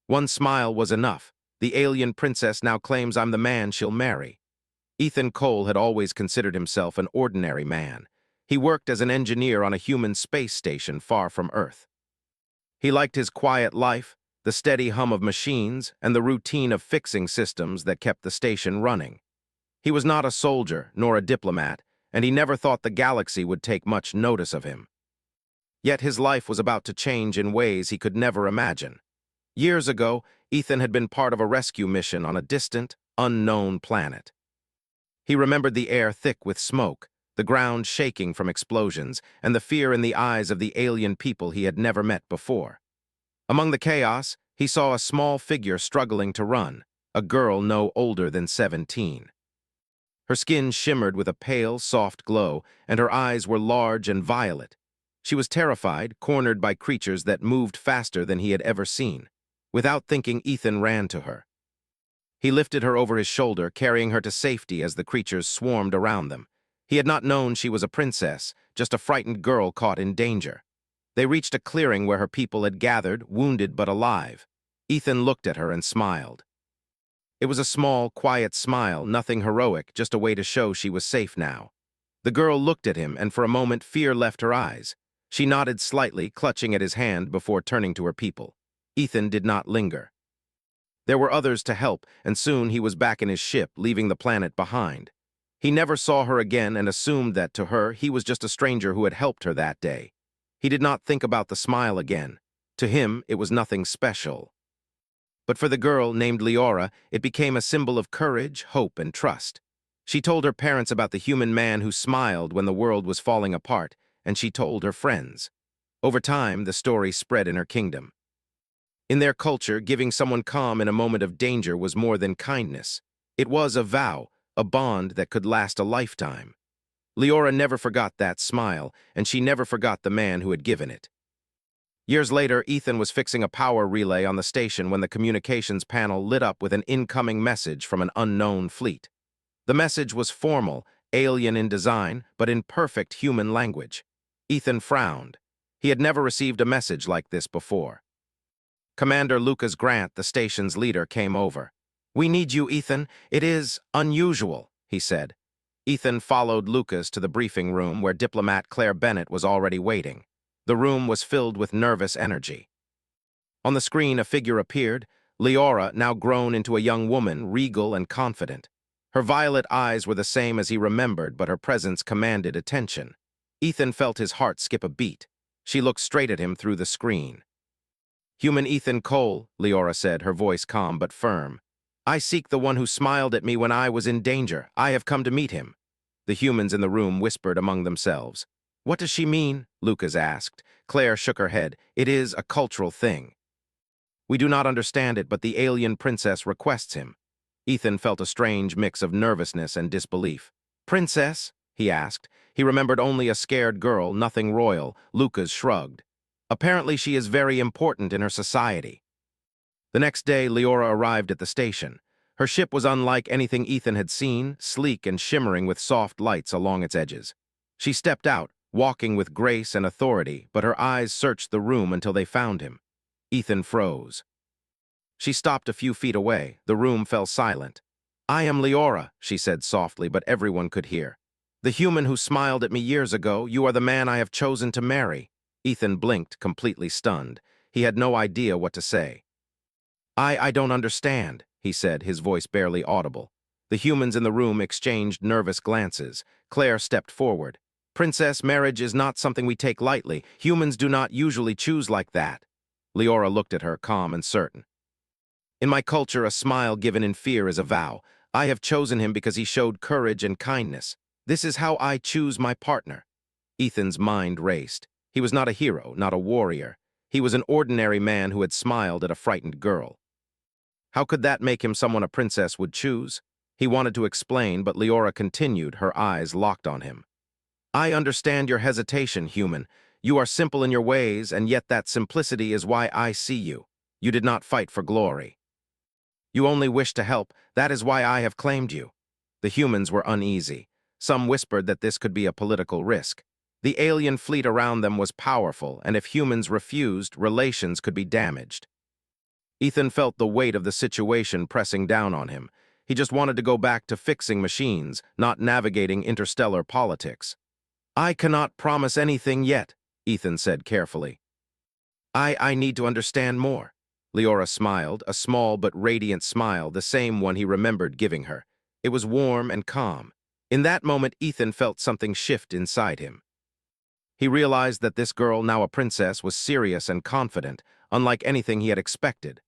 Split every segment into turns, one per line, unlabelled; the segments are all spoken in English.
One smile was enough. The alien princess now claims I'm the man she'll marry. Ethan Cole had always considered himself an ordinary man. He worked as an engineer on a human space station far from Earth. He liked his quiet life, the steady hum of machines, and the routine of fixing systems that kept the station running. He was not a soldier nor a diplomat, and he never thought the galaxy would take much notice of him. Yet his life was about to change in ways he could never imagine. Years ago, Ethan had been part of a rescue mission on a distant, unknown planet. He remembered the air thick with smoke, the ground shaking from explosions, and the fear in the eyes of the alien people he had never met before. Among the chaos, he saw a small figure struggling to run, a girl no older than 17. Her skin shimmered with a pale, soft glow, and her eyes were large and violet. She was terrified, cornered by creatures that moved faster than he had ever seen. Without thinking, Ethan ran to her. He lifted her over his shoulder, carrying her to safety as the creatures swarmed around them. He had not known she was a princess, just a frightened girl caught in danger. They reached a clearing where her people had gathered, wounded but alive. Ethan looked at her and smiled. It was a small, quiet smile, nothing heroic, just a way to show she was safe now. The girl looked at him, and for a moment fear left her eyes. She nodded slightly, clutching at his hand before turning to her people. Ethan did not linger. There were others to help, and soon he was back in his ship, leaving the planet behind. He never saw her again and assumed that, to her, he was just a stranger who had helped her that day. He did not think about the smile again. To him, it was nothing special. But for the girl, named Leora, it became a symbol of courage, hope, and trust. She told her parents about the human man who smiled when the world was falling apart, and she told her friends. Over time, the story spread in her kingdom. In their culture, giving someone calm in a moment of danger was more than kindness. It was a vow, a bond that could last a lifetime. Leora never forgot that smile, and she never forgot the man who had given it. Years later, Ethan was fixing a power relay on the station when the communications panel lit up with an incoming message from an unknown fleet. The message was formal, alien in design, but in perfect human language. Ethan frowned. He had never received a message like this before. Commander Lucas Grant, the station's leader, came over. "We need you, Ethan. It is unusual," he said. Ethan followed Lucas to the briefing room where diplomat Claire Bennett was already waiting. The room was filled with nervous energy. On the screen, a figure appeared, Leora, now grown into a young woman, regal and confident. Her violet eyes were the same as he remembered, but her presence commanded attention. Ethan felt his heart skip a beat. She looked straight at him through the screen. "Human Ethan Cole," Leora said, her voice calm but firm. "I seek the one who smiled at me when I was in danger. I have come to meet him." The humans in the room whispered among themselves. "What does she mean?" Lucas asked. Claire shook her head. "It is a cultural thing. We do not understand it, but the alien princess requests him." Ethan felt a strange mix of nervousness and disbelief. "Princess?" he asked. He remembered only a scared girl, nothing royal. Lucas shrugged. "Apparently she is very important in her society." The next day, Leora arrived at the station. Her ship was unlike anything Ethan had seen, sleek and shimmering with soft lights along its edges. She stepped out, walking with grace and authority, but her eyes searched the room until they found him. Ethan froze. She stopped a few feet away. The room fell silent. "I am Leora," she said softly, but everyone could hear. "The human who smiled at me years ago. You are the man I have chosen to marry." Ethan blinked, completely stunned. He had no idea what to say. I don't understand," he said, his voice barely audible. The humans in the room exchanged nervous glances. Claire stepped forward. "Princess, marriage is not something we take lightly. Humans do not usually choose like that." Leora looked at her, calm and certain. "In my culture, a smile given in fear is a vow. I have chosen him because he showed courage and kindness. This is how I choose my partner." Ethan's mind raced. He was not a hero, not a warrior. He was an ordinary man who had smiled at a frightened girl. How could that make him someone a princess would choose? He wanted to explain, but Leora continued, her eyes locked on him. "I understand your hesitation, human. You are simple in your ways, and yet that simplicity is why I see you. You did not fight for glory. You only wish to help. That is why I have claimed you." The humans were uneasy. Some whispered that this could be a political risk. The alien fleet around them was powerful, and if humans refused, relations could be damaged. Ethan felt the weight of the situation pressing down on him. He just wanted to go back to fixing machines, not navigating interstellar politics. "I cannot promise anything yet," Ethan said carefully. I need to understand more." Leora smiled, a small but radiant smile, the same one he remembered giving her. It was warm and calm. In that moment, Ethan felt something shift inside him. He realized that this girl, now a princess, was serious and confident, unlike anything he had expected.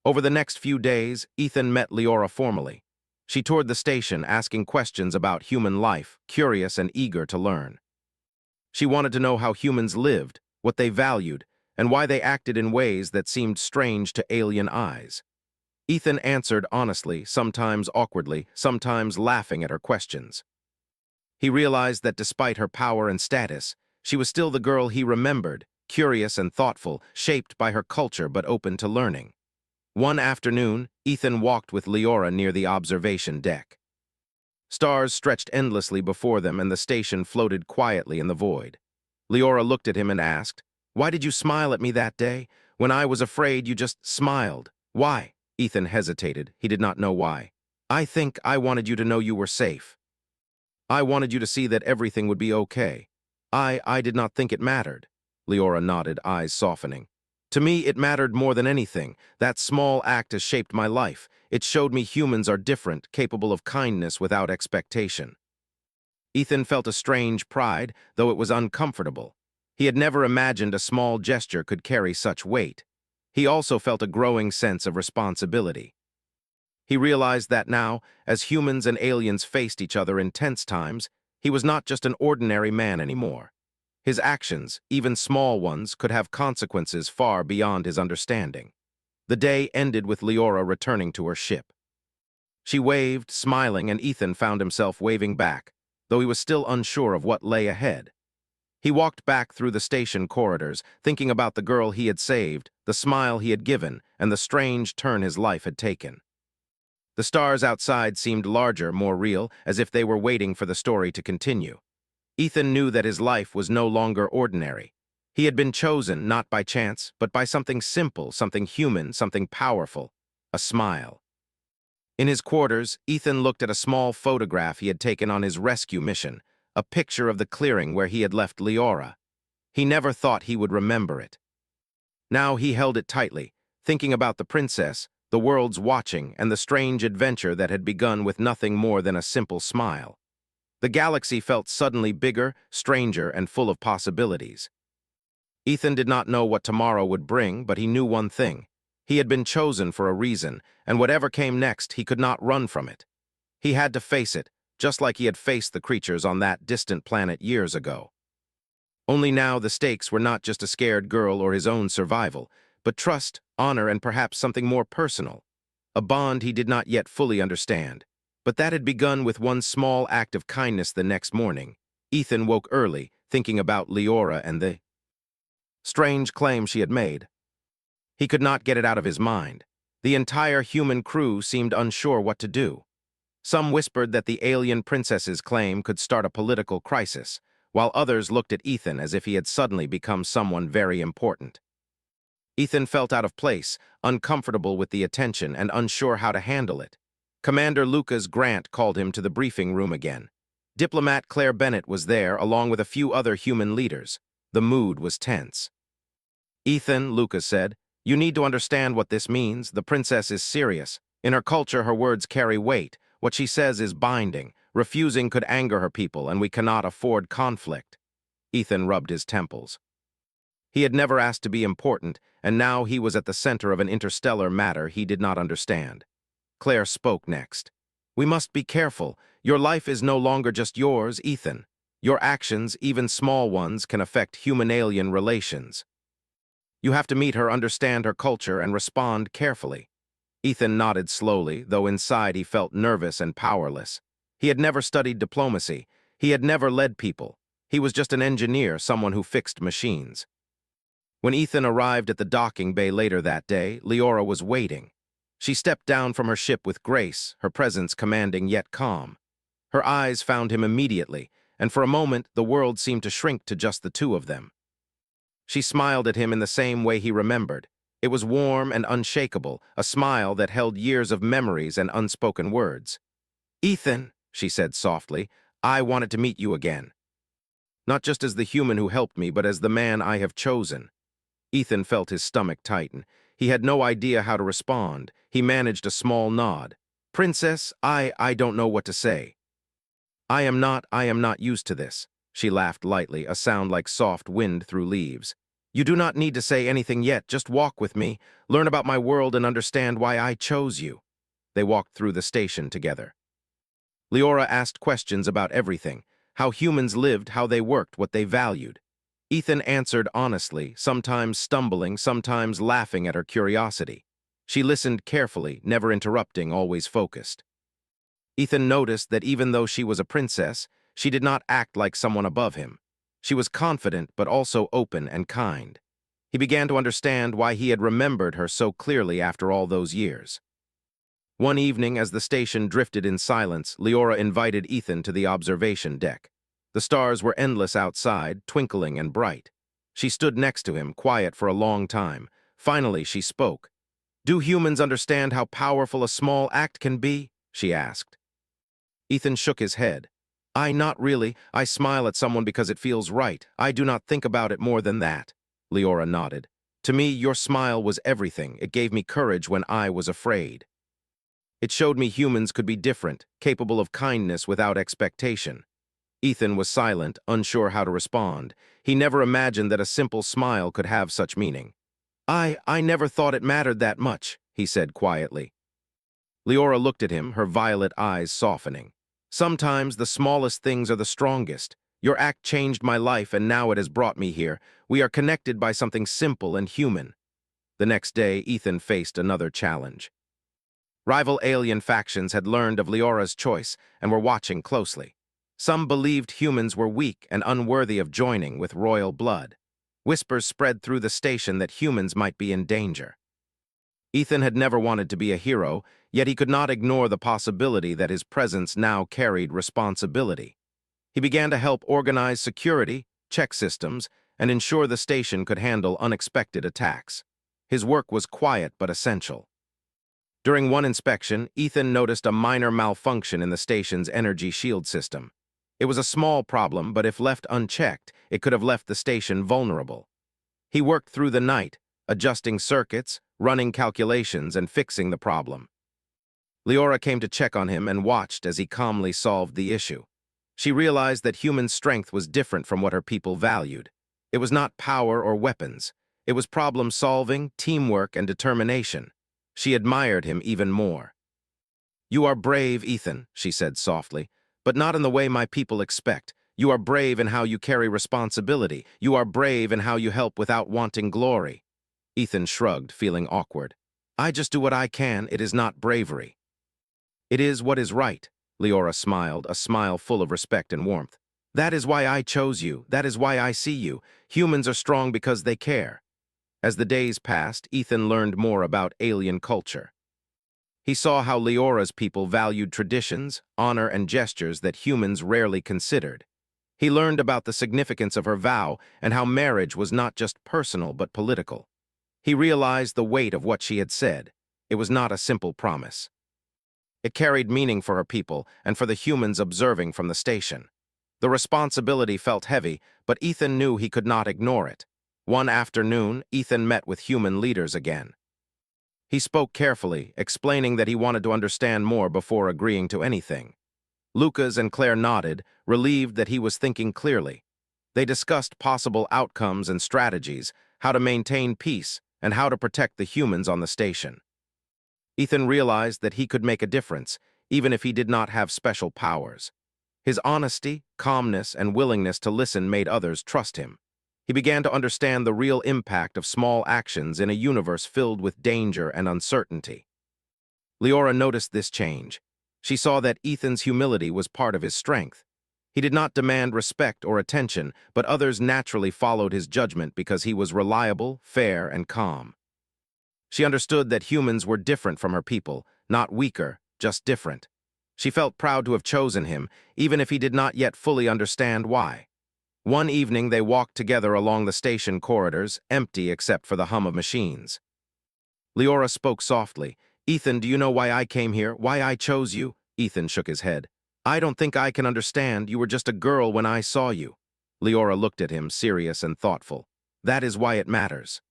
Over the next few days, Ethan met Leora formally. She toured the station, asking questions about human life, curious and eager to learn. She wanted to know how humans lived, what they valued, and why they acted in ways that seemed strange to alien eyes. Ethan answered honestly, sometimes awkwardly, sometimes laughing at her questions. He realized that despite her power and status, she was still the girl he remembered, curious and thoughtful, shaped by her culture but open to learning. One afternoon, Ethan walked with Leora near the observation deck. Stars stretched endlessly before them and the station floated quietly in the void. Leora looked at him and asked, "Why did you smile at me that day? When I was afraid, you just smiled. Why?" Ethan hesitated. He did not know why. "I think I wanted you to know you were safe. I wanted you to see that everything would be okay. I did not think it mattered." Leora nodded, eyes softening. "To me, it mattered more than anything. That small act has shaped my life. It showed me humans are different, capable of kindness without expectation." Ethan felt a strange pride, though it was uncomfortable. He had never imagined a small gesture could carry such weight. He also felt a growing sense of responsibility. He realized that now, as humans and aliens faced each other in tense times, he was not just an ordinary man anymore. His actions, even small ones, could have consequences far beyond his understanding. The day ended with Leora returning to her ship. She waved, smiling, and Ethan found himself waving back, though he was still unsure of what lay ahead. He walked back through the station corridors, thinking about the girl he had saved, the smile he had given, and the strange turn his life had taken. The stars outside seemed larger, more real, as if they were waiting for the story to continue. Ethan knew that his life was no longer ordinary. He had been chosen not by chance, but by something simple, something human, something powerful, a smile. In his quarters, Ethan looked at a small photograph he had taken on his rescue mission, a picture of the clearing where he had left Leora. He never thought he would remember it. Now he held it tightly, thinking about the princess, the world's watching, and the strange adventure that had begun with nothing more than a simple smile. The galaxy felt suddenly bigger, stranger, and full of possibilities. Ethan did not know what tomorrow would bring, but he knew one thing. He had been chosen for a reason, and whatever came next, he could not run from it. He had to face it, just like he had faced the creatures on that distant planet years ago. Only now the stakes were not just a scared girl or his own survival, but trust, honor, and perhaps something more personal. A bond he did not yet fully understand. But that had begun with one small act of kindness the next morning. Ethan woke early, thinking about Leora and the strange claim she had made. He could not get it out of his mind. The entire human crew seemed unsure what to do. Some whispered that the alien princess's claim could start a political crisis, while others looked at Ethan as if he had suddenly become someone very important. Ethan felt out of place, uncomfortable with the attention and unsure how to handle it. Commander Lucas Grant called him to the briefing room again. Diplomat Claire Bennett was there, along with a few other human leaders. The mood was tense. "Ethan," Lucas said, "you need to understand what this means. The princess is serious. In her culture, her words carry weight. What she says is binding. Refusing could anger her people, and we cannot afford conflict." Ethan rubbed his temples. He had never asked to be important, and now he was at the center of an interstellar matter he did not understand. Claire spoke next. "We must be careful. Your life is no longer just yours, Ethan. Your actions, even small ones, can affect human-alien relations. You have to meet her, understand her culture, and respond carefully." Ethan nodded slowly, though inside he felt nervous and powerless. He had never studied diplomacy. He had never led people. He was just an engineer, someone who fixed machines. When Ethan arrived at the docking bay later that day, Leora was waiting. She stepped down from her ship with grace, her presence commanding yet calm. Her eyes found him immediately, and for a moment the world seemed to shrink to just the two of them. She smiled at him in the same way he remembered, It was warm and unshakable, a smile that held years of memories and unspoken words. "Ethan," she said softly, "I wanted to meet you again. Not just as the human who helped me, but as the man I have chosen." Ethan felt his stomach tighten. He had no idea how to respond. He managed a small nod. "Princess, I don't know what to say. I am not used to this." She laughed lightly, a sound like soft wind through leaves. "You do not need to say anything yet. Just walk with me, learn about my world, and understand why I chose you." They walked through the station together. Leora asked questions about everything, how humans lived, how they worked, what they valued. Ethan answered honestly, sometimes stumbling, sometimes laughing at her curiosity. She listened carefully, never interrupting, always focused. Ethan noticed that even though she was a princess, she did not act like someone above him. She was confident, but also open and kind. He began to understand why he had remembered her so clearly after all those years. One evening, as the station drifted in silence, Leora invited Ethan to the observation deck. The stars were endless outside, twinkling and bright. She stood next to him, quiet for a long time. Finally, she spoke. "Do humans understand how powerful a small act can be?" she asked. Ethan shook his head. Not really. I smile at someone because it feels right. I do not think about it more than that." Leora nodded. "To me, your smile was everything. It gave me courage when I was afraid. It showed me humans could be different, capable of kindness without expectation." Ethan was silent, unsure how to respond. He never imagined that a simple smile could have such meaning. I never thought it mattered that much," he said quietly. Leora looked at him, her violet eyes softening. "Sometimes the smallest things are the strongest. Your act changed my life, and now it has brought me here. We are connected by something simple and human." The next day, Ethan faced another challenge. Rival alien factions had learned of Leora's choice and were watching closely. Some believed humans were weak and unworthy of joining with royal blood. Whispers spread through the station that humans might be in danger. Ethan had never wanted to be a hero, yet he could not ignore the possibility that his presence now carried responsibility. He began to help organize security, check systems, and ensure the station could handle unexpected attacks. His work was quiet but essential. During one inspection, Ethan noticed a minor malfunction in the station's energy shield system. It was a small problem, but if left unchecked, it could have left the station vulnerable. He worked through the night, adjusting circuits, running calculations, and fixing the problem. Leora came to check on him and watched as he calmly solved the issue. She realized that human strength was different from what her people valued. It was not power or weapons. It was problem-solving, teamwork, and determination. She admired him even more. "You are brave, Ethan," she said softly, "but not in the way my people expect. You are brave in how you carry responsibility. You are brave in how you help without wanting glory." Ethan shrugged, feeling awkward. "I just do what I can. It is not bravery." "It is what is right," Leora smiled, a smile full of respect and warmth. "That is why I chose you. That is why I see you. Humans are strong because they care." As the days passed, Ethan learned more about alien culture. He saw how Leora's people valued traditions, honor, and gestures that humans rarely considered. He learned about the significance of her vow and how marriage was not just personal but political. He realized the weight of what she had said. It was not a simple promise. It carried meaning for her people and for the humans observing from the station. The responsibility felt heavy, but Ethan knew he could not ignore it. One afternoon, Ethan met with human leaders again. He spoke carefully, explaining that he wanted to understand more before agreeing to anything. Lucas and Claire nodded, relieved that he was thinking clearly. They discussed possible outcomes and strategies, how to maintain peace, and how to protect the humans on the station. Ethan realized that he could make a difference, even if he did not have special powers. His honesty, calmness, and willingness to listen made others trust him. He began to understand the real impact of small actions in a universe filled with danger and uncertainty. Leora noticed this change. She saw that Ethan's humility was part of his strength. He did not demand respect or attention, but others naturally followed his judgment because he was reliable, fair, and calm. She understood that humans were different from her people, not weaker, just different. She felt proud to have chosen him, even if he did not yet fully understand why. One evening they walked together along the station corridors, empty except for the hum of machines. Leora spoke softly. Ethan, do you know why I came here? Why I chose you? Ethan shook his head. I don't think I can understand. You were just a girl when I saw you. Leora looked at him, serious and thoughtful. That is why it matters.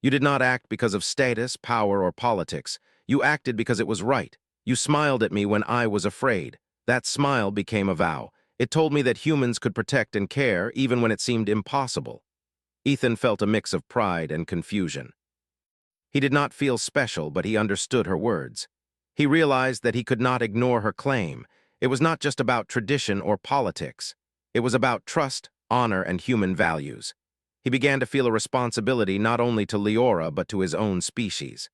You did not act because of status, power, or politics. You acted because it was right. You smiled at me when I was afraid. That smile became a vow. It told me that humans could protect and care even when it seemed impossible. Ethan felt a mix of pride and confusion. He did not feel special, but he understood her words. He realized that he could not ignore her claim. It was not just about tradition or politics. It was about trust, honor, and human values. He began to feel a responsibility not only to Leora but to his own species.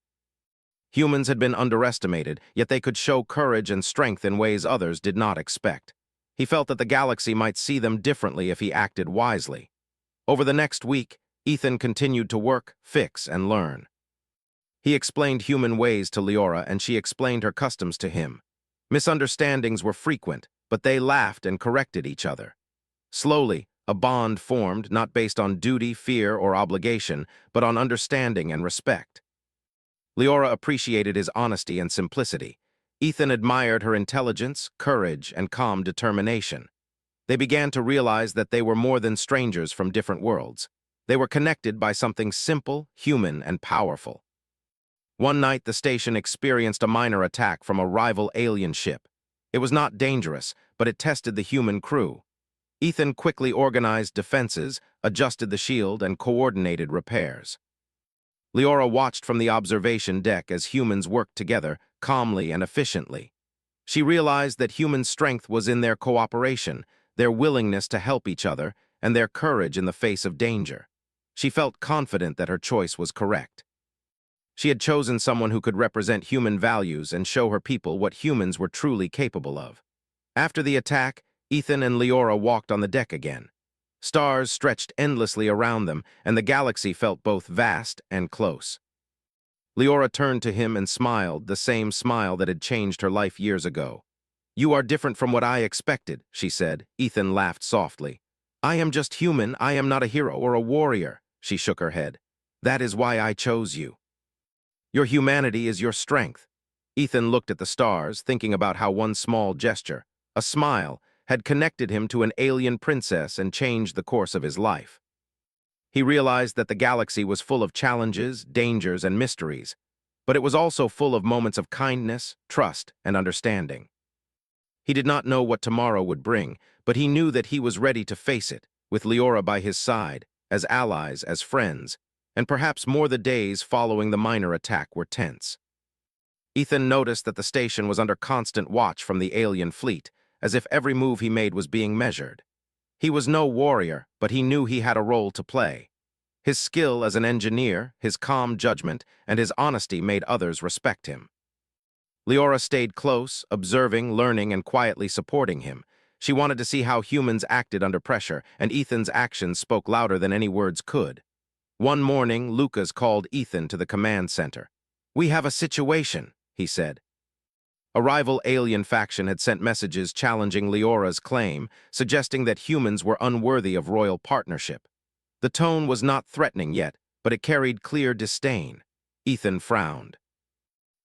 Humans had been underestimated, yet they could show courage and strength in ways others did not expect. He felt that the galaxy might see them differently if he acted wisely. Over the next week, Ethan continued to work, fix, and learn. He explained human ways to Leora, and she explained her customs to him. Misunderstandings were frequent, but they laughed and corrected each other. Slowly, a bond formed not based on duty, fear, or obligation, but on understanding and respect. Leora appreciated his honesty and simplicity. Ethan admired her intelligence, courage, and calm determination. They began to realize that they were more than strangers from different worlds. They were connected by something simple, human, and powerful. One night, the station experienced a minor attack from a rival alien ship. It was not dangerous, but it tested the human crew. Ethan quickly organized defenses, adjusted the shield, and coordinated repairs. Leora watched from the observation deck as humans worked together, calmly and efficiently. She realized that human strength was in their cooperation, their willingness to help each other, and their courage in the face of danger. She felt confident that her choice was correct. She had chosen someone who could represent human values and show her people what humans were truly capable of. After the attack, Ethan and Leora walked on the deck again. Stars stretched endlessly around them, and the galaxy felt both vast and close. Leora turned to him and smiled, the same smile that had changed her life years ago. You are different from what I expected, she said. Ethan laughed softly. I am just human. I am not a hero or a warrior. She shook her head. That is why I chose you. Your humanity is your strength. Ethan looked at the stars, thinking about how one small gesture, a smile, had connected him to an alien princess and changed the course of his life. He realized that the galaxy was full of challenges, dangers, and mysteries, but it was also full of moments of kindness, trust, and understanding. He did not know what tomorrow would bring, but he knew that he was ready to face it, with Leora by his side, as allies, as friends, and perhaps more. The days following the minor attack were tense. Ethan noticed that the station was under constant watch from the alien fleet, as if every move he made was being measured. He was no warrior, but he knew he had a role to play. His skill as an engineer, his calm judgment, and his honesty made others respect him. Leora stayed close, observing, learning, and quietly supporting him. She wanted to see how humans acted under pressure, and Ethan's actions spoke louder than any words could. One morning, Lucas called Ethan to the command center. We have a situation, he said. A rival alien faction had sent messages challenging Leora's claim, suggesting that humans were unworthy of royal partnership. The tone was not threatening yet, but it carried clear disdain. Ethan frowned.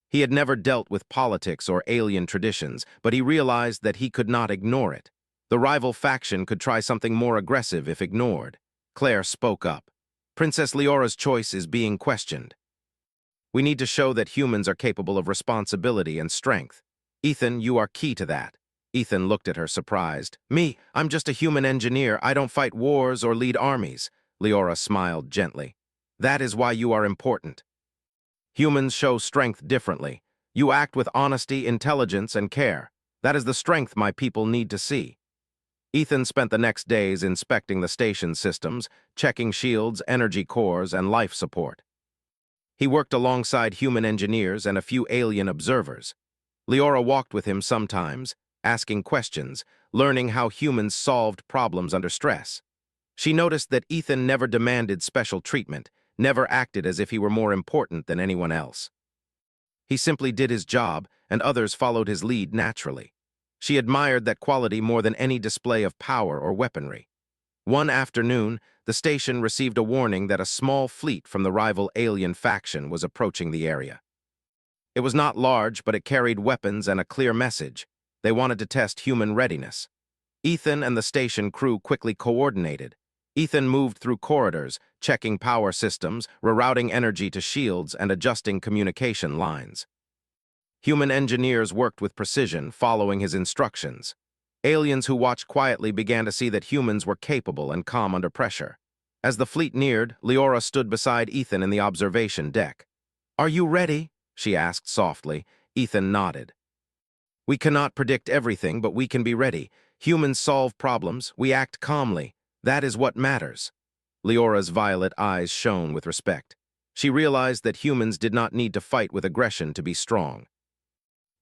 He had never dealt with politics or alien traditions, but he realized that he could not ignore it. The rival faction could try something more aggressive if ignored. Claire spoke up. Princess Leora's choice is being questioned. We need to show that humans are capable of responsibility and strength. Ethan, you are key to that. Ethan looked at her, surprised. Me, I'm just a human engineer. I don't fight wars or lead armies. Leora smiled gently. That is why you are important. Humans show strength differently. You act with honesty, intelligence, and care. That is the strength my people need to see. Ethan spent the next days inspecting the station systems, checking shields, energy cores, and life support. He worked alongside human engineers and a few alien observers. Leora walked with him sometimes, asking questions, learning how humans solved problems under stress. She noticed that Ethan never demanded special treatment, never acted as if he were more important than anyone else. He simply did his job, and others followed his lead naturally. She admired that quality more than any display of power or weaponry. One afternoon, the station received a warning that a small fleet from the rival alien faction was approaching the area. It was not large, but it carried weapons and a clear message. They wanted to test human readiness. Ethan and the station crew quickly coordinated. Ethan moved through corridors, checking power systems, rerouting energy to shields, and adjusting communication lines. Human engineers worked with precision, following his instructions. Aliens who watched quietly began to see that humans were capable and calm under pressure. As the fleet neared, Leora stood beside Ethan in the observation deck. "Are you ready?" she asked softly. Ethan nodded. "We cannot predict everything, but we can be ready. Humans solve problems, we act calmly. That is what matters." Leora's violet eyes shone with respect. She realized that humans did not need to fight with aggression to be strong.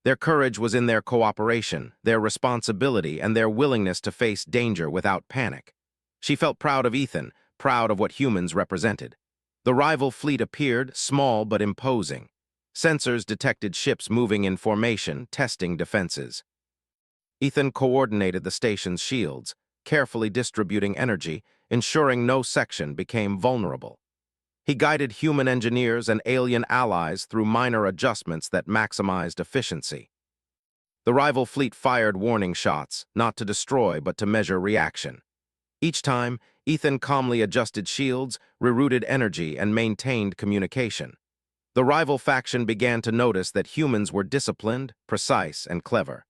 Their courage was in their cooperation, their responsibility, and their willingness to face danger without panic. She felt proud of Ethan, proud of what humans represented. The rival fleet appeared, small but imposing. Sensors detected ships moving in formation, testing defenses. Ethan coordinated the station's shields, carefully distributing energy, ensuring no section became vulnerable. He guided human engineers and alien allies through minor adjustments that maximized efficiency. The rival fleet fired warning shots, not to destroy but to measure reaction. Each time, Ethan calmly adjusted shields, rerouted energy, and maintained communication. The rival faction began to notice that humans were disciplined, precise, and clever.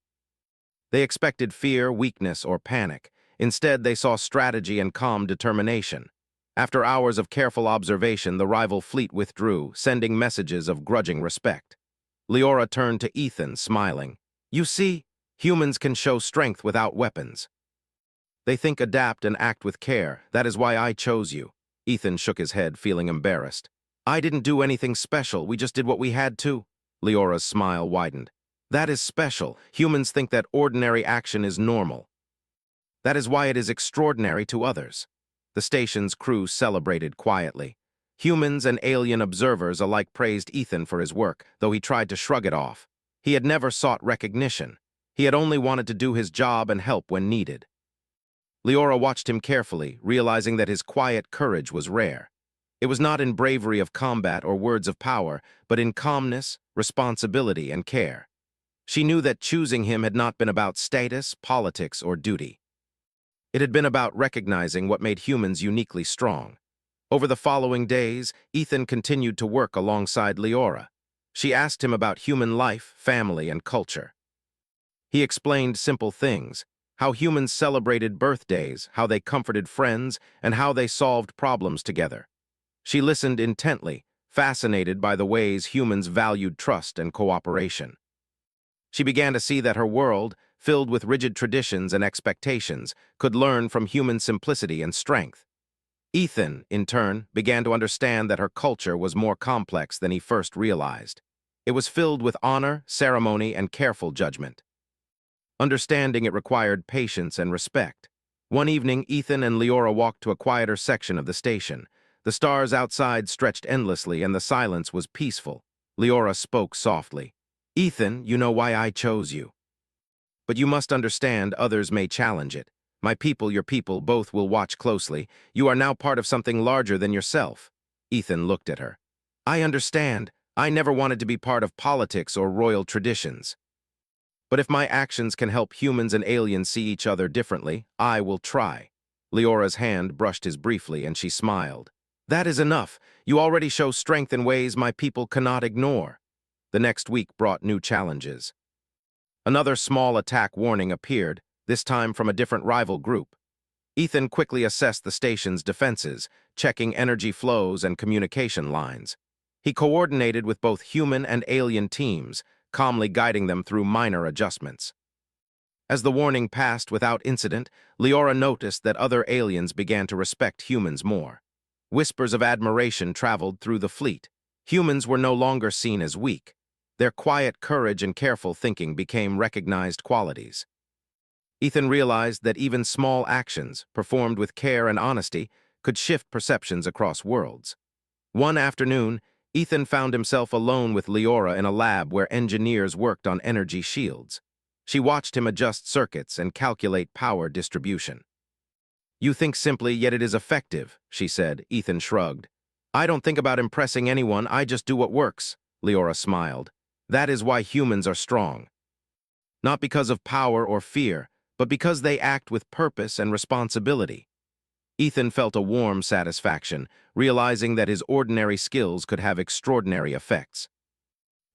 They expected fear, weakness, or panic. Instead, they saw strategy and calm determination. After hours of careful observation, the rival fleet withdrew, sending messages of grudging respect. Leora turned to Ethan, smiling. "You see, humans can show strength without weapons. They think, adapt, and act with care. That is why I chose you." Ethan shook his head, feeling embarrassed. "I didn't do anything special, we just did what we had to." Leora's smile widened. "That is special. Humans think that ordinary action is normal. That is why it is extraordinary to others." The station's crew celebrated quietly. Humans and alien observers alike praised Ethan for his work, though he tried to shrug it off. He had never sought recognition. He had only wanted to do his job and help when needed. Leora watched him carefully, realizing that his quiet courage was rare. It was not in bravery of combat or words of power, but in calmness, responsibility, and care. She knew that choosing him had not been about status, politics, or duty. It had been about recognizing what made humans uniquely strong. Over the following days, Ethan continued to work alongside Leora. She asked him about human life, family, and culture. He explained simple things, how humans celebrated birthdays, how they comforted friends, and how they solved problems together. She listened intently, fascinated by the ways humans valued trust and cooperation. She began to see that her world, filled with rigid traditions and expectations, could learn from human simplicity and strength. Ethan, in turn, began to understand that her culture was more complex than he first realized. It was filled with honor, ceremony, and careful judgment. Understanding it required patience and respect. One evening, Ethan and Leora walked to a quieter section of the station. The stars outside stretched endlessly, and the silence was peaceful. Leora spoke softly. "Ethan, you know why I chose you. But you must understand others may challenge it. My people, your people, both will watch closely. You are now part of something larger than yourself." Ethan looked at her. "I understand. I never wanted to be part of politics or royal traditions. But if my actions can help humans and aliens see each other differently, I will try." Leora's hand brushed his briefly, and she smiled. "That is enough. You already show strength in ways my people cannot ignore." The next week brought new challenges. Another small attack warning appeared, this time from a different rival group. Ethan quickly assessed the station's defenses, checking energy flows and communication lines. He coordinated with both human and alien teams, calmly guiding them through minor adjustments. As the warning passed without incident, Leora noticed that other aliens began to respect humans more. Whispers of admiration traveled through the fleet. Humans were no longer seen as weak. Their quiet courage and careful thinking became recognized qualities. Ethan realized that even small actions, performed with care and honesty, could shift perceptions across worlds. One afternoon, Ethan found himself alone with Leora in a lab where engineers worked on energy shields. She watched him adjust circuits and calculate power distribution. You think simply, yet it is effective, she said. Ethan shrugged. I don't think about impressing anyone, I just do what works, Leora smiled. That is why humans are strong. Not because of power or fear, but because they act with purpose and responsibility. Ethan felt a warm satisfaction, realizing that his ordinary skills could have extraordinary effects.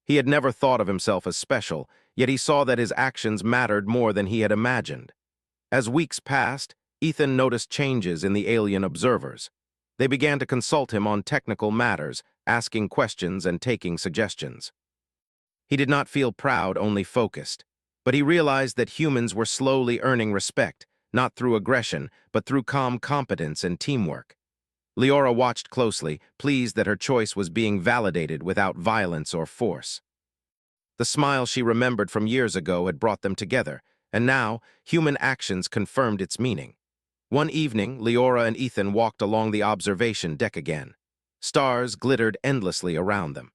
He had never thought of himself as special, yet he saw that his actions mattered more than he had imagined. As weeks passed, Ethan noticed changes in the alien observers. They began to consult him on technical matters, asking questions and taking suggestions. He did not feel proud, only focused. But he realized that humans were slowly earning respect, not through aggression, but through calm competence and teamwork. Leora watched closely, pleased that her choice was being validated without violence or force. The smile she remembered from years ago had brought them together, and now, human actions confirmed its meaning. One evening, Leora and Ethan walked along the observation deck again. Stars glittered endlessly around them.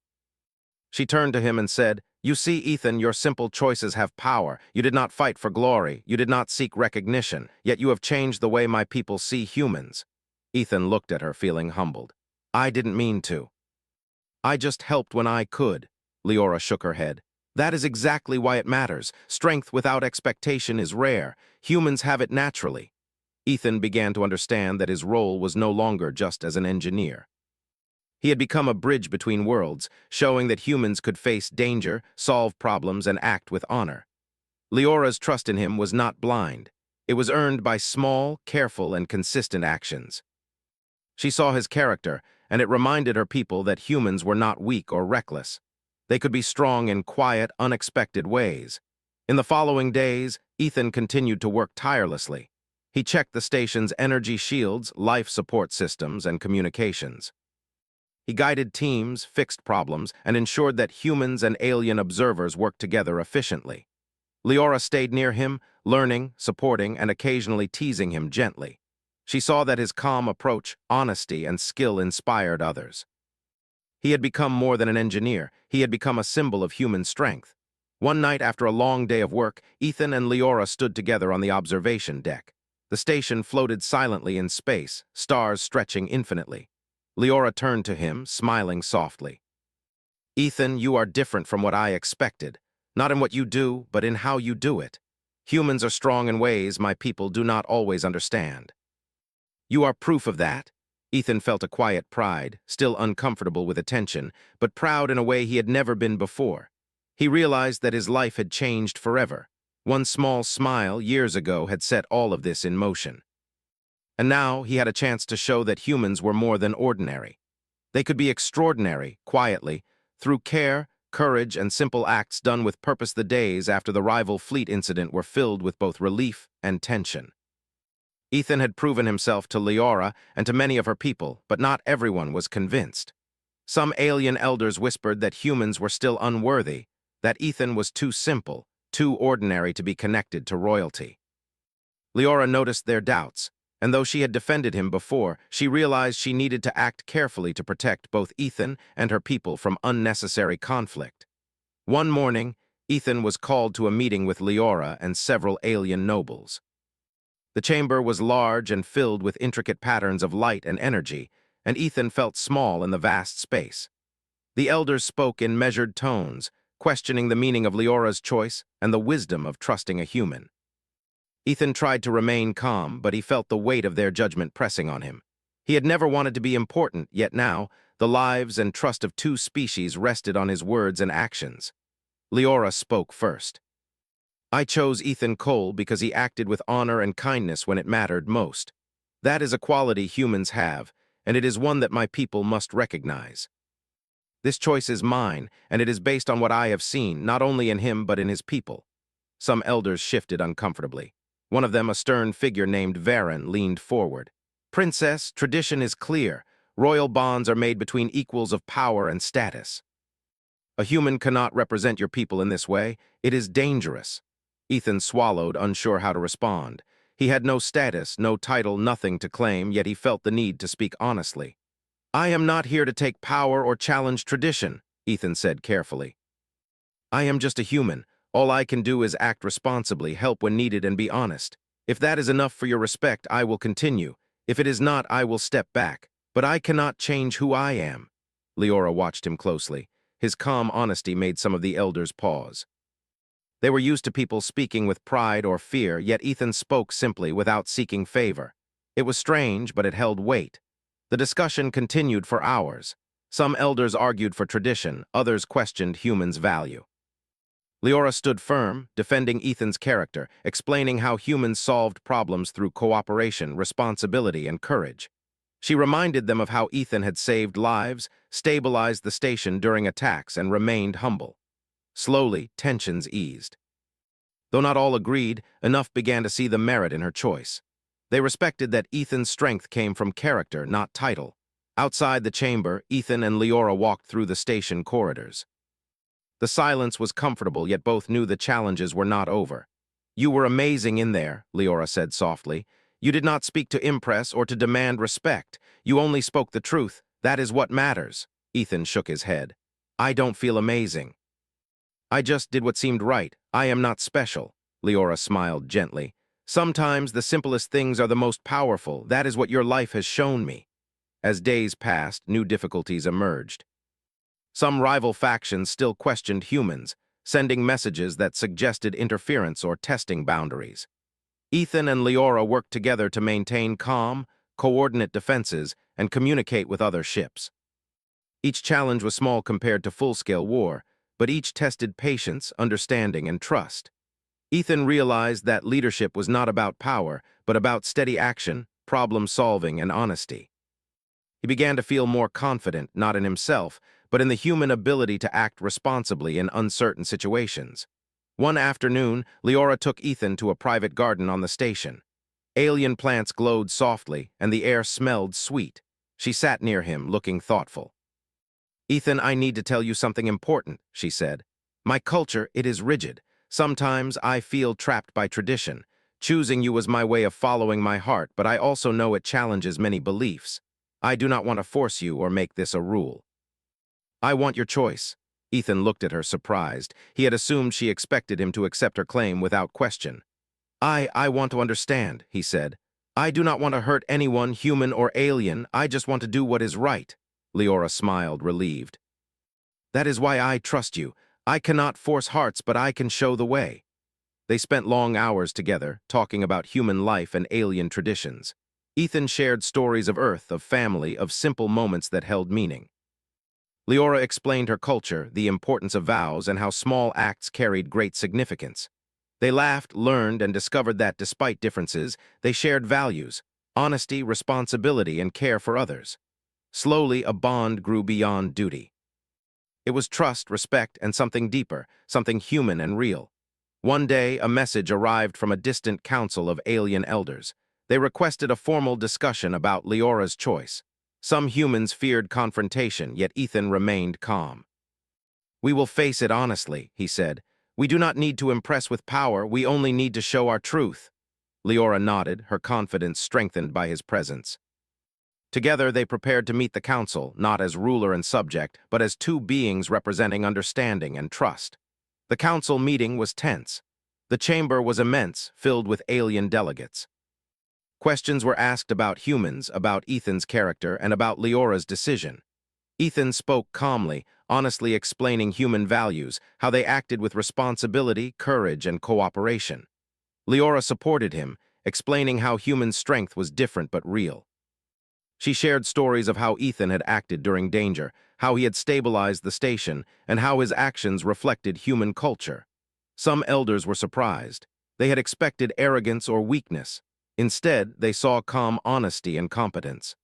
She turned to him and said, "You see, Ethan, your simple choices have power. You did not fight for glory. You did not seek recognition. Yet you have changed the way my people see humans." Ethan looked at her, feeling humbled. "I didn't mean to. I just helped when I could." Leora shook her head. "That is exactly why it matters. Strength without expectation is rare. Humans have it naturally." Ethan began to understand that his role was no longer just as an engineer. He had become a bridge between worlds, showing that humans could face danger, solve problems, and act with honor. Leora's trust in him was not blind. It was earned by small, careful, and consistent actions. She saw his character, and it reminded her people that humans were not weak or reckless. They could be strong in quiet, unexpected ways. In the following days, Ethan continued to work tirelessly. He checked the station's energy shields, life support systems, and communications. He guided teams, fixed problems, and ensured that humans and alien observers worked together efficiently. Leora stayed near him, learning, supporting, and occasionally teasing him gently. She saw that his calm approach, honesty, and skill inspired others. He had become more than an engineer. He had become a symbol of human strength. One night after a long day of work, Ethan and Leora stood together on the observation deck. The station floated silently in space, stars stretching infinitely. Leora turned to him, smiling softly. "Ethan, you are different from what I expected. Not in what you do, but in how you do it. Humans are strong in ways my people do not always understand." "You are proof of that." Ethan felt a quiet pride, still uncomfortable with attention, but proud in a way he had never been before. He realized that his life had changed forever. One small smile years ago had set all of this in motion. And now he had a chance to show that humans were more than ordinary. They could be extraordinary, quietly, through care, courage, and simple acts done with purpose. The days after the rival fleet incident were filled with both relief and tension. Ethan had proven himself to Leora and to many of her people, but not everyone was convinced. Some alien elders whispered that humans were still unworthy, that Ethan was too simple, too ordinary to be connected to royalty. Leora noticed their doubts, and though she had defended him before, she realized she needed to act carefully to protect both Ethan and her people from unnecessary conflict. One morning, Ethan was called to a meeting with Leora and several alien nobles. The chamber was large and filled with intricate patterns of light and energy, and Ethan felt small in the vast space. The elders spoke in measured tones, questioning the meaning of Leora's choice and the wisdom of trusting a human. Ethan tried to remain calm, but he felt the weight of their judgment pressing on him. He had never wanted to be important, yet now, the lives and trust of two species rested on his words and actions. Leora spoke first. "I chose Ethan Cole because he acted with honor and kindness when it mattered most. That is a quality humans have, and it is one that my people must recognize. This choice is mine, and it is based on what I have seen, not only in him but in his people." Some elders shifted uncomfortably. One of them, a stern figure named Varen, leaned forward. "Princess, tradition is clear. Royal bonds are made between equals of power and status. A human cannot represent your people in this way. It is dangerous." Ethan swallowed, unsure how to respond. He had no status, no title, nothing to claim, yet he felt the need to speak honestly. "I am not here to take power or challenge tradition," Ethan said carefully. "I am just a human. All I can do is act responsibly, help when needed, and be honest. If that is enough for your respect, I will continue. If it is not, I will step back. But I cannot change who I am." Leora watched him closely. His calm honesty made some of the elders pause. They were used to people speaking with pride or fear, yet Ethan spoke simply without seeking favor. It was strange, but it held weight. The discussion continued for hours. Some elders argued for tradition, others questioned humans' value. Leora stood firm, defending Ethan's character, explaining how humans solved problems through cooperation, responsibility, and courage. She reminded them of how Ethan had saved lives, stabilized the station during attacks, and remained humble. Slowly, tensions eased. Though not all agreed, enough began to see the merit in her choice. They respected that Ethan's strength came from character, not title. Outside the chamber, Ethan and Leora walked through the station corridors. The silence was comfortable, yet both knew the challenges were not over. "You were amazing in there," Leora said softly. "You did not speak to impress or to demand respect. You only spoke the truth. That is what matters." Ethan shook his head. "I don't feel amazing. I just did what seemed right. I am not special." Leora smiled gently. "Sometimes the simplest things are the most powerful. That is what your life has shown me." As days passed, new difficulties emerged. Some rival factions still questioned humans, sending messages that suggested interference or testing boundaries. Ethan and Leora worked together to maintain calm, coordinate defenses and communicate with other ships. Each challenge was small compared to full-scale war, but each tested patience, understanding, and trust. Ethan realized that leadership was not about power, but about steady action, problem-solving, and honesty. He began to feel more confident, not in himself, but in the human ability to act responsibly in uncertain situations. One afternoon, Leora took Ethan to a private garden on the station. Alien plants glowed softly, and the air smelled sweet. She sat near him, looking thoughtful. "Ethan, I need to tell you something important," she said. "My culture, it is rigid. Sometimes I feel trapped by tradition. Choosing you was my way of following my heart, but I also know it challenges many beliefs. I do not want to force you or make this a rule." "I want your choice." Ethan looked at her, surprised. He had assumed she expected him to accept her claim without question. I want to understand," he said. "I do not want to hurt anyone, human or alien. I just want to do what is right." Leora smiled, relieved. "That is why I trust you. I cannot force hearts, but I can show the way." They spent long hours together, talking about human life and alien traditions. Ethan shared stories of Earth, of family, of simple moments that held meaning. Leora explained her culture, the importance of vows, and how small acts carried great significance. They laughed, learned, and discovered that, despite differences, they shared values: honesty, responsibility, and care for others. Slowly, a bond grew beyond duty. It was trust, respect, and something deeper, something human and real. One day, a message arrived from a distant council of alien elders. They requested a formal discussion about Leora's choice. Some humans feared confrontation, yet Ethan remained calm. "We will face it honestly," he said. "We do not need to impress with power, we only need to show our truth." Leora nodded, her confidence strengthened by his presence. Together, they prepared to meet the council, not as ruler and subject, but as two beings representing understanding and trust. The council meeting was tense. The chamber was immense, filled with alien delegates. Questions were asked about humans, about Ethan's character, and about Leora's decision. Ethan spoke calmly, honestly explaining human values, how they acted with responsibility, courage, and cooperation. Leora supported him, explaining how human strength was different but real. She shared stories of how Ethan had acted during danger, how he had stabilized the station, and how his actions reflected human culture. Some elders were surprised. They had expected arrogance or weakness. Instead, they saw calm honesty and competence.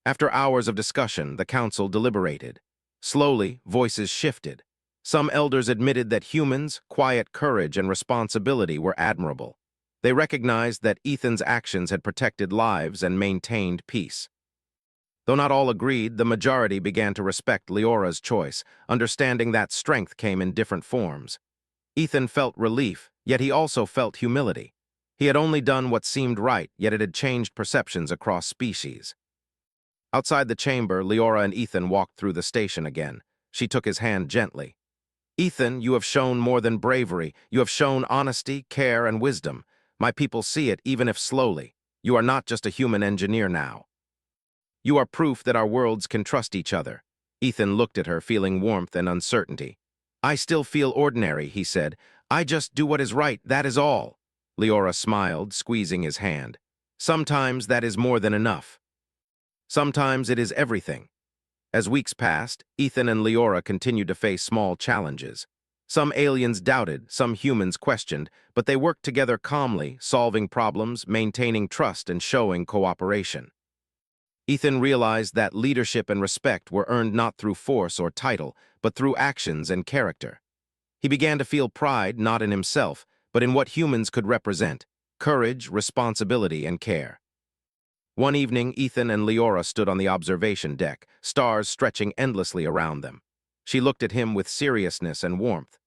After hours of discussion, the council deliberated. Slowly, voices shifted. Some elders admitted that humans' quiet courage and responsibility were admirable. They recognized that Ethan's actions had protected lives and maintained peace. Though not all agreed, the majority began to respect Leora's choice, understanding that strength came in different forms. Ethan felt relief, yet he also felt humility. He had only done what seemed right, yet it had changed perceptions across species. Outside the chamber, Leora and Ethan walked through the station again. She took his hand gently. "Ethan, you have shown more than bravery. You have shown honesty, care, and wisdom. My people see it, even if slowly. You are not just a human engineer now. You are proof that our worlds can trust each other. Ethan looked at her, feeling warmth and uncertainty. I still feel ordinary, he said. I just do what is right, that is all. Leora smiled, squeezing his hand. Sometimes that is more than enough. Sometimes it is everything. As weeks passed, Ethan and Leora continued to face small challenges. Some aliens doubted, some humans questioned, but they worked together calmly, solving problems, maintaining trust, and showing cooperation. Ethan realized that leadership and respect were earned not through force or title, but through actions and character. He began to feel pride not in himself, but in what humans could represent: courage, responsibility, and care. One evening, Ethan and Leora stood on the observation deck, stars stretching endlessly around them. She looked at him with seriousness and warmth.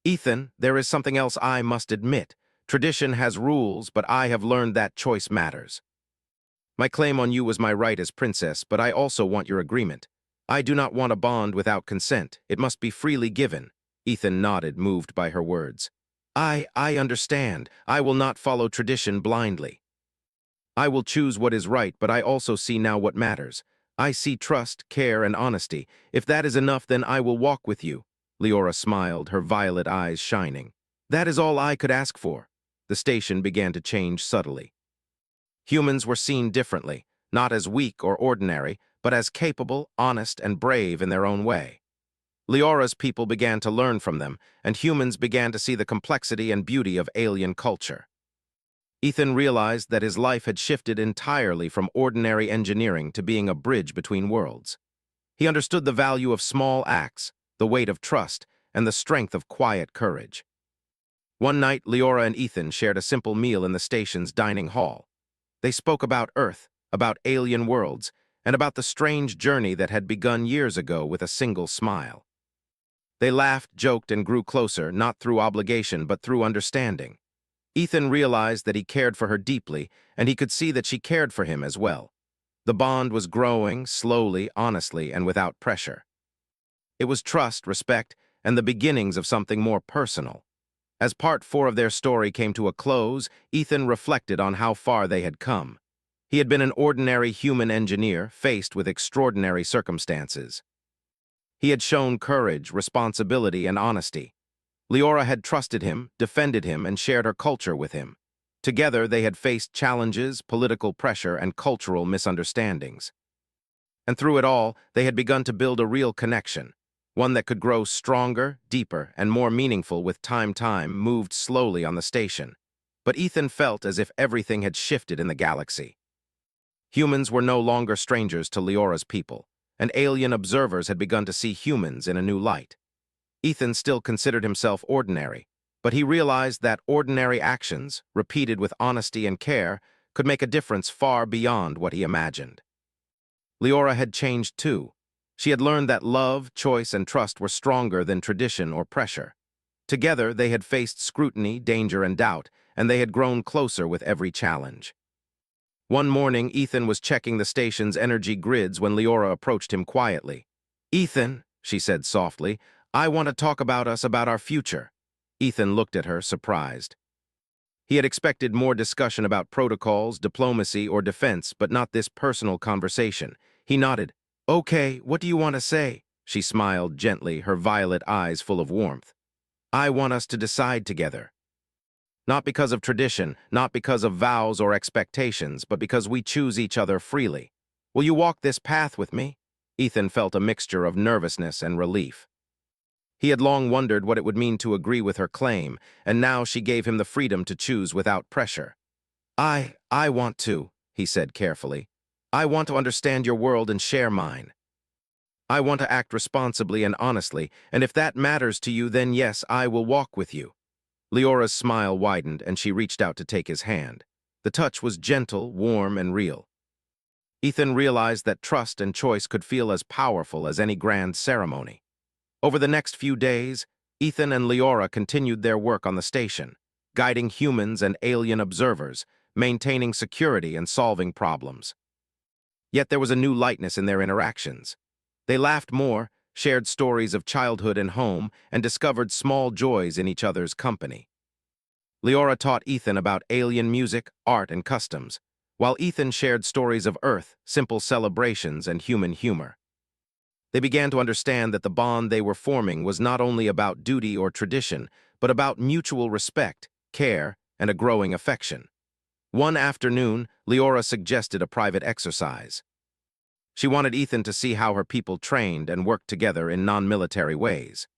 Ethan, there is something else I must admit. Tradition has rules, but I have learned that choice matters. My claim on you was my right as princess, but I also want your agreement. I do not want a bond without consent. It must be freely given. Ethan nodded, moved by her words. I understand. I will not follow tradition blindly. I will choose what is right, but I also see now what matters. I see trust, care, and honesty. If that is enough, then I will walk with you. Leora smiled, her violet eyes shining. That is all I could ask for. The station began to change subtly. Humans were seen differently, not as weak or ordinary, but as capable, honest, and brave in their own way. Leora's people began to learn from them, and humans began to see the complexity and beauty of alien culture. Ethan realized that his life had shifted entirely from ordinary engineering to being a bridge between worlds. He understood the value of small acts, the weight of trust, and the strength of quiet courage. One night, Leora and Ethan shared a simple meal in the station's dining hall. They spoke about Earth, about alien worlds, and about the strange journey that had begun years ago with a single smile. They laughed, joked, and grew closer, not through obligation, but through understanding. Ethan realized that he cared for her deeply, and he could see that she cared for him as well. The bond was growing, slowly, honestly, and without pressure. It was trust, respect, and the beginnings of something more personal. As part 4 of their story came to a close, Ethan reflected on how far they had come. He had been an ordinary human engineer, faced with extraordinary circumstances. He had shown courage, responsibility, and honesty. Leora had trusted him, defended him, and shared her culture with him. Together, they had faced challenges, political pressure, and cultural misunderstandings. And through it all, they had begun to build a real connection, one that could grow stronger, deeper, and more meaningful with time moved slowly on the station. But Ethan felt as if everything had shifted in the galaxy. Humans were no longer strangers to Leora's people, and alien observers had begun to see humans in a new light. Ethan still considered himself ordinary, but he realized that ordinary actions, repeated with honesty and care, could make a difference far beyond what he imagined. Leora had changed too. She had learned that love, choice, and trust were stronger than tradition or pressure. Together, they had faced scrutiny, danger, and doubt, and they had grown closer with every challenge. One morning, Ethan was checking the station's energy grids when Leora approached him quietly. Ethan, she said softly, I want to talk about our future. Ethan looked at her, surprised. He had expected more discussion about protocols, diplomacy, or defense, but not this personal conversation. He nodded. Okay, what do you want to say? She smiled gently, her violet eyes full of warmth. I want us to decide together. Not because of tradition, not because of vows or expectations, but because we choose each other freely. Will you walk this path with me? Ethan felt a mixture of nervousness and relief. He had long wondered what it would mean to agree with her claim, and now she gave him the freedom to choose without pressure. I want to, he said carefully. I want to understand your world and share mine. I want to act responsibly and honestly, and if that matters to you, then yes, I will walk with you. Leora's smile widened, and she reached out to take his hand. The touch was gentle, warm, and real. Ethan realized that trust and choice could feel as powerful as any grand ceremony. Over the next few days, Ethan and Leora continued their work on the station, guiding humans and alien observers, maintaining security and solving problems. Yet there was a new lightness in their interactions. They laughed more, shared stories of childhood and home, and discovered small joys in each other's company. Leora taught Ethan about alien music, art, and customs, while Ethan shared stories of Earth, simple celebrations, and human humor. They began to understand that the bond they were forming was not only about duty or tradition, but about mutual respect, care, and a growing affection. One afternoon, Leora suggested a private exercise. She wanted Ethan to see how her people trained and worked together in non-military ways.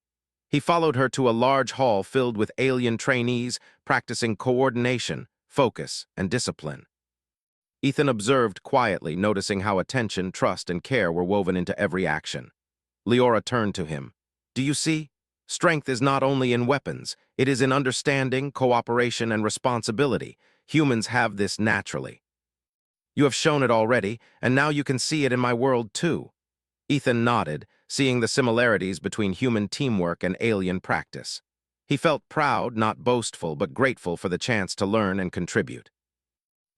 He followed her to a large hall filled with alien trainees practicing coordination, focus, and discipline. Ethan observed quietly, noticing how attention, trust, and care were woven into every action. Leora turned to him. "Do you see? Strength is not only in weapons, it is in understanding, cooperation, and responsibility. Humans have this naturally. You have shown it already, and now you can see it in my world too." Ethan nodded, seeing the similarities between human teamwork and alien practice. He felt proud, not boastful, but grateful for the chance to learn and contribute.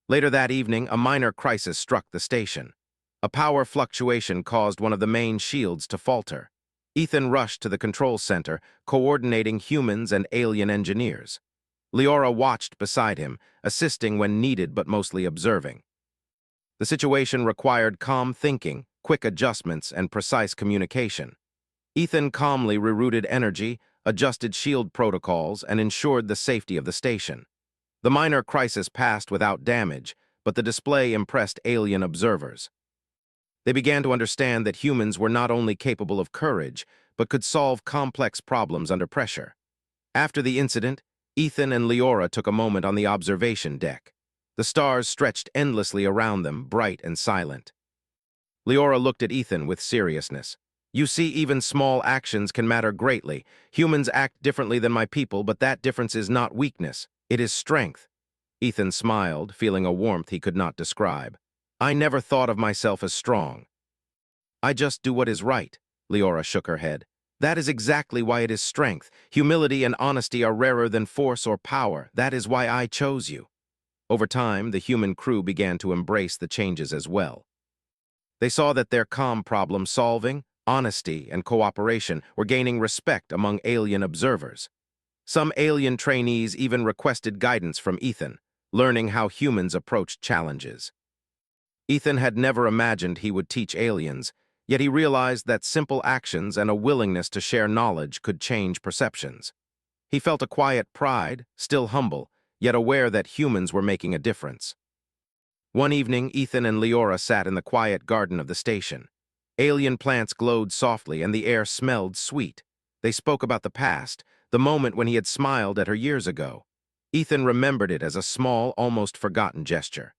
Later that evening, a minor crisis struck the station. A power fluctuation caused one of the main shields to falter. Ethan rushed to the control center, coordinating humans and alien engineers. Leora watched beside him, assisting when needed but mostly observing. The situation required calm thinking, quick adjustments, and precise communication. Ethan calmly rerouted energy, adjusted shield protocols, and ensured the safety of the station. The minor crisis passed without damage, but the display impressed alien observers. They began to understand that humans were not only capable of courage, but could solve complex problems under pressure. After the incident, Ethan and Leora took a moment on the observation deck. The stars stretched endlessly around them, bright and silent. Leora looked at Ethan with seriousness. "You see, even small actions can matter greatly. Humans act differently than my people, but that difference is not weakness. It is strength." Ethan smiled, feeling a warmth he could not describe. "I never thought of myself as strong. I just do what is right." Leora shook her head. "That is exactly why it is strength. Humility and honesty are rarer than force or power. That is why I chose you." Over time, the human crew began to embrace the changes as well. They saw that their calm problem-solving, honesty, and cooperation were gaining respect among alien observers. Some alien trainees even requested guidance from Ethan, learning how humans approached challenges. Ethan had never imagined he would teach aliens, yet he realized that simple actions and a willingness to share knowledge could change perceptions. He felt a quiet pride, still humble, yet aware that humans were making a difference. One evening, Ethan and Leora sat in the quiet garden of the station. Alien plants glowed softly and the air smelled sweet. They spoke about the past, the moment when he had smiled at her years ago. Ethan remembered it as a small, almost forgotten gesture.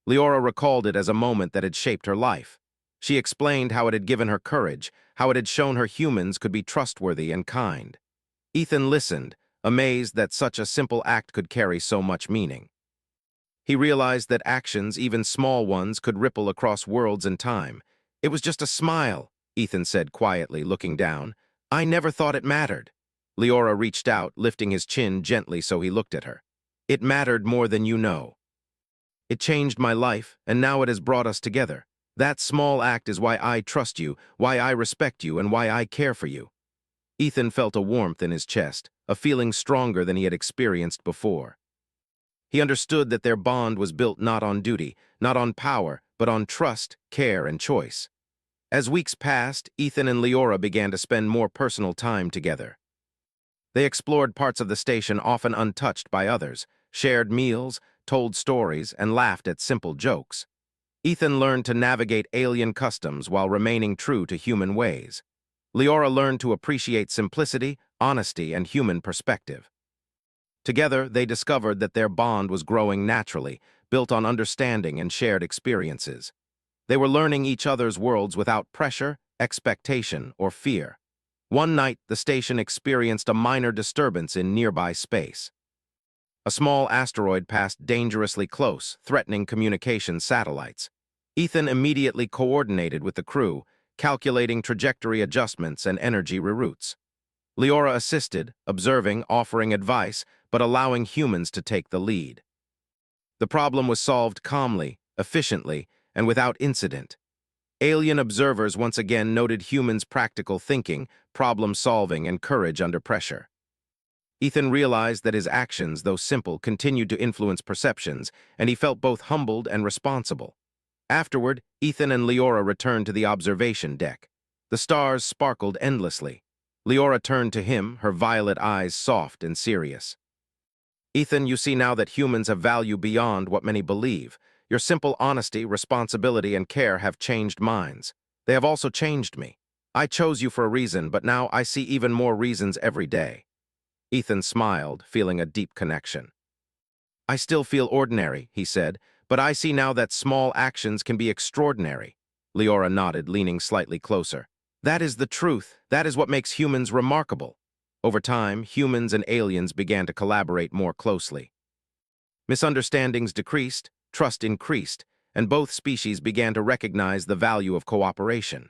Leora recalled it as a moment that had shaped her life. She explained how it had given her courage, how it had shown her humans could be trustworthy and kind. Ethan listened, amazed that such a simple act could carry so much meaning. He realized that actions, even small ones, could ripple across worlds and time. "It was just a smile," Ethan said quietly, looking down. "I never thought it mattered." Leora reached out, lifting his chin gently so he looked at her. "It mattered more than you know. It changed my life, and now it has brought us together. That small act is why I trust you, why I respect you, and why I care for you." Ethan felt a warmth in his chest, a feeling stronger than he had experienced before. He understood that their bond was built not on duty, not on power, but on trust, care, and choice. As weeks passed, Ethan and Leora began to spend more personal time together. They explored parts of the station often untouched by others, shared meals, told stories, and laughed at simple jokes. Ethan learned to navigate alien customs while remaining true to human ways. Leora learned to appreciate simplicity, honesty, and human perspective. Together, they discovered that their bond was growing naturally, built on understanding and shared experiences. They were learning each other's worlds without pressure, expectation, or fear. One night, the station experienced a minor disturbance in nearby space. A small asteroid passed dangerously close, threatening communication satellites. Ethan immediately coordinated with the crew, calculating trajectory adjustments and energy reroutes. Leora assisted, observing, offering advice, but allowing humans to take the lead. The problem was solved calmly, efficiently, and without incident. Alien observers once again noted humans' practical thinking, problem-solving, and courage under pressure. Ethan realized that his actions, though simple, continued to influence perceptions, and he felt both humbled and responsible. Afterward, Ethan and Leora returned to the observation deck. The stars sparkled endlessly. Leora turned to him, her violet eyes soft and serious. Ethan, you see now that humans have value beyond what many believe. Your simple honesty, responsibility, and care have changed minds. They have also changed me. I chose you for a reason, but now I see even more reasons every day. Ethan smiled, feeling a deep connection. I still feel ordinary, he said, but I see now that small actions can be extraordinary. Leora nodded, leaning slightly closer. That is the truth. That is what makes humans remarkable. Over time, humans and aliens began to collaborate more closely. Misunderstandings decreased, trust increased, and both species began to recognize the value of cooperation.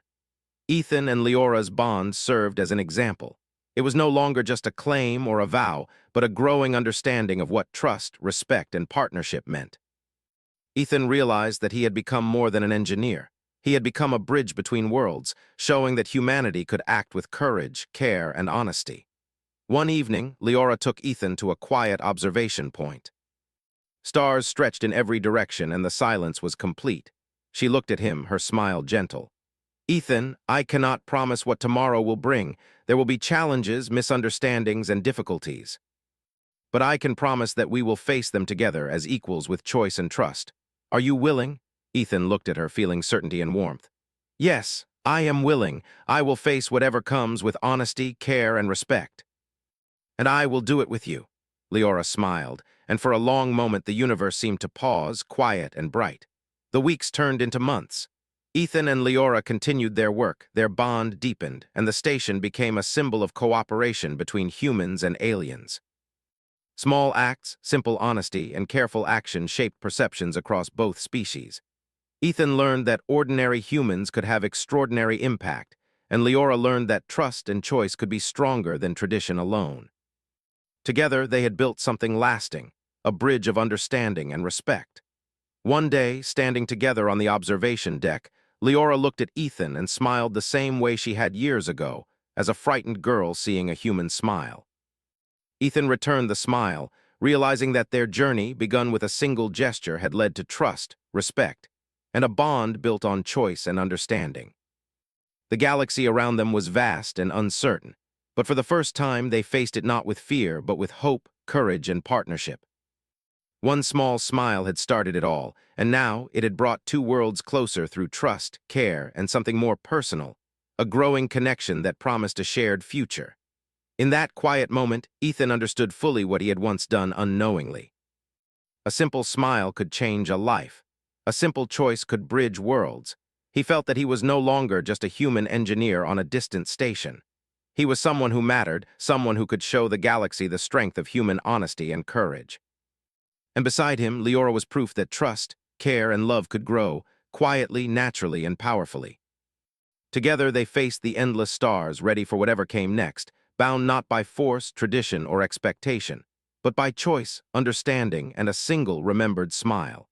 Ethan and Leora's bond served as an example. It was no longer just a claim or a vow, but a growing understanding of what trust, respect, and partnership meant. Ethan realized that he had become more than an engineer. He had become a bridge between worlds, showing that humanity could act with courage, care, and honesty. One evening, Leora took Ethan to a quiet observation point. Stars stretched in every direction, and the silence was complete. She looked at him, her smile gentle. Ethan, I cannot promise what tomorrow will bring. There will be challenges, misunderstandings, and difficulties. But I can promise that we will face them together as equals with choice and trust. Are you willing? Ethan looked at her, feeling certainty and warmth. Yes, I am willing. I will face whatever comes with honesty, care, and respect. And I will do it with you. Leora smiled, and for a long moment the universe seemed to pause, quiet and bright. The weeks turned into months. Ethan and Leora continued their work, their bond deepened, and the station became a symbol of cooperation between humans and aliens. Small acts, simple honesty, and careful action shaped perceptions across both species. Ethan learned that ordinary humans could have extraordinary impact, and Leora learned that trust and choice could be stronger than tradition alone. Together, they had built something lasting, a bridge of understanding and respect. One day, standing together on the observation deck, Leora looked at Ethan and smiled the same way she had years ago, as a frightened girl seeing a human smile. Ethan returned the smile, realizing that their journey, begun with a single gesture, had led to trust, respect, and a bond built on choice and understanding. The galaxy around them was vast and uncertain, but for the first time they faced it not with fear, but with hope, courage, and partnership. One small smile had started it all, and now it had brought two worlds closer through trust, care, and something more personal, a growing connection that promised a shared future. In that quiet moment, Ethan understood fully what he had once done unknowingly. A simple smile could change a life. A simple choice could bridge worlds. He felt that he was no longer just a human engineer on a distant station. He was someone who mattered, someone who could show the galaxy the strength of human honesty and courage. And beside him, Leora was proof that trust, care, and love could grow, quietly, naturally, and powerfully. Together they faced the endless stars, ready for whatever came next, bound not by force, tradition, or expectation, but by choice, understanding, and a single remembered smile.